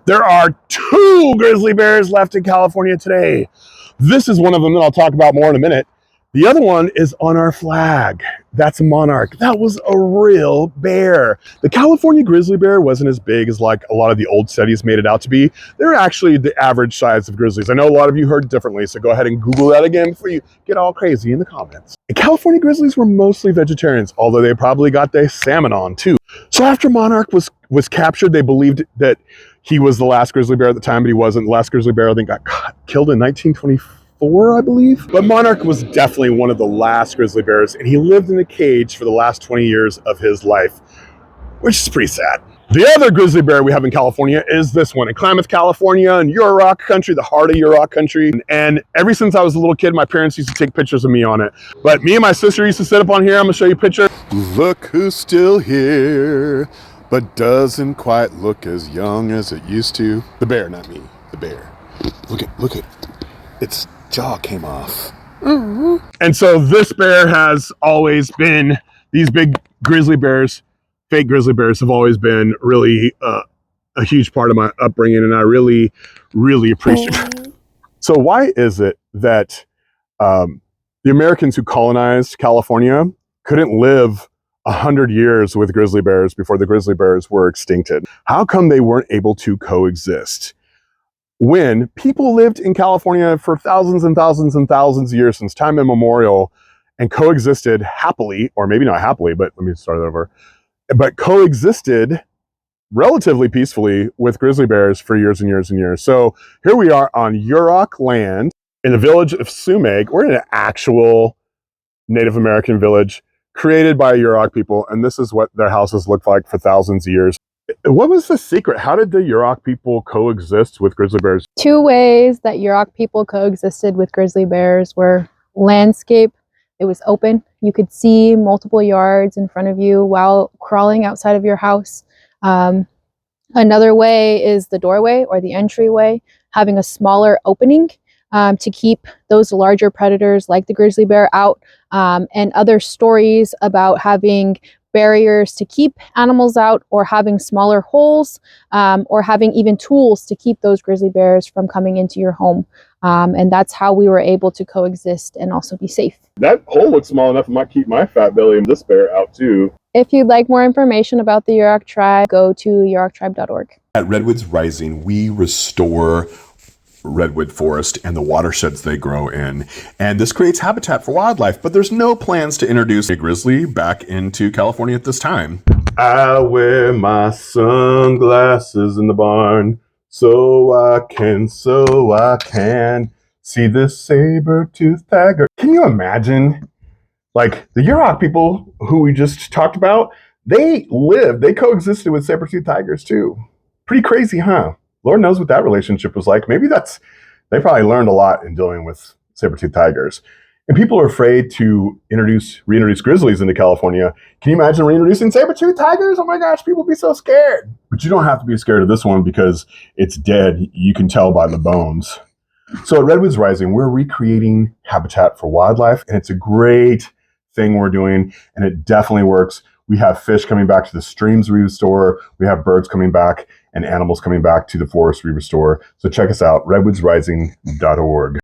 There are 2 grizzly bears left in California today. This is one of them that I'll talk about more in a minute. The other one is on our flag. That's a Monarch. That was a real bear. The California grizzly bear wasn't as big as like a lot of the old studies made it out to be. They're actually the average size of grizzlies. I know a lot of you heard differently, so go ahead and Google that again before you get all crazy in the comments. The California grizzlies were mostly vegetarians, although they probably got their salmon on too. So after Monarch was captured, they believed that he was the last grizzly bear at the time, but he wasn't. The last grizzly bear, I think, got killed in 1924, I believe. But Monarch was definitely one of the last grizzly bears, and he lived in a cage for the last 20 years of his life, which is pretty sad. The other grizzly bear we have in California is this one in Klamath, California, in Yurok country, the heart of Yurok country. And ever since I was a little kid, my parents used to take pictures of me on it. But me and my sister used to sit up on here. I'm gonna show you a picture. Look who's still here, but doesn't quite look as young as it used to. The bear, not me, the bear. Look at, its jaw came off. And so this bear has always been, these big grizzly bears, fake grizzly bears have always been really a huge part of my upbringing, and I really, really appreciate it. So why is it that the Americans who colonized California couldn't live 100 years with grizzly bears before the grizzly bears were extincted? How come they weren't able to coexist when people lived in California for thousands and thousands and thousands of years, since time immemorial, and coexisted happily, or maybe not happily, but let me start it over, but coexisted relatively peacefully with grizzly bears for years and years and years? So here we are on Yurok land in the village of Sumeg. We're in an actual Native American village created by Yurok people, and this is what their houses looked like for thousands of years. What was the secret? How did the Yurok people coexist with grizzly bears? 2 ways that Yurok people coexisted with grizzly bears were landscape. It was open. You could see multiple yards in front of you while crawling outside of your house. Another way is the doorway or the entryway, having a smaller opening to keep those larger predators like the grizzly bear out, and other stories about having barriers to keep animals out, or having smaller holes, or having even tools to keep those grizzly bears from coming into your home. And that's how we were able to coexist and also be safe. That hole looks small enough, it might keep my fat belly and this bear out too. If you'd like more information about the Yurok Tribe, go to yuroktribe.org. At Redwoods Rising, we restore redwood forest and the watersheds they grow in, and this creates habitat for wildlife, but there's no plans to introduce a grizzly back into California at this time. I wear my sunglasses in the barn so I can see the saber-toothed tiger. Can you imagine, like, the Yurok people who we just talked about, they coexisted with saber-toothed tigers too. Pretty crazy, huh? Lord knows what that relationship was like. Maybe they probably learned a lot in dealing with saber-toothed tigers. And people are afraid to reintroduce grizzlies into California. Can you imagine reintroducing saber-toothed tigers? Oh my gosh, people would be so scared. But you don't have to be scared of this one because it's dead. You can tell by the bones. So at Redwoods Rising, we're recreating habitat for wildlife, and it's a great thing we're doing, and it definitely works. We have fish coming back to the streams we restore. We have birds coming back and animals coming back to the forest we restore. So check us out, redwoodsrising.org.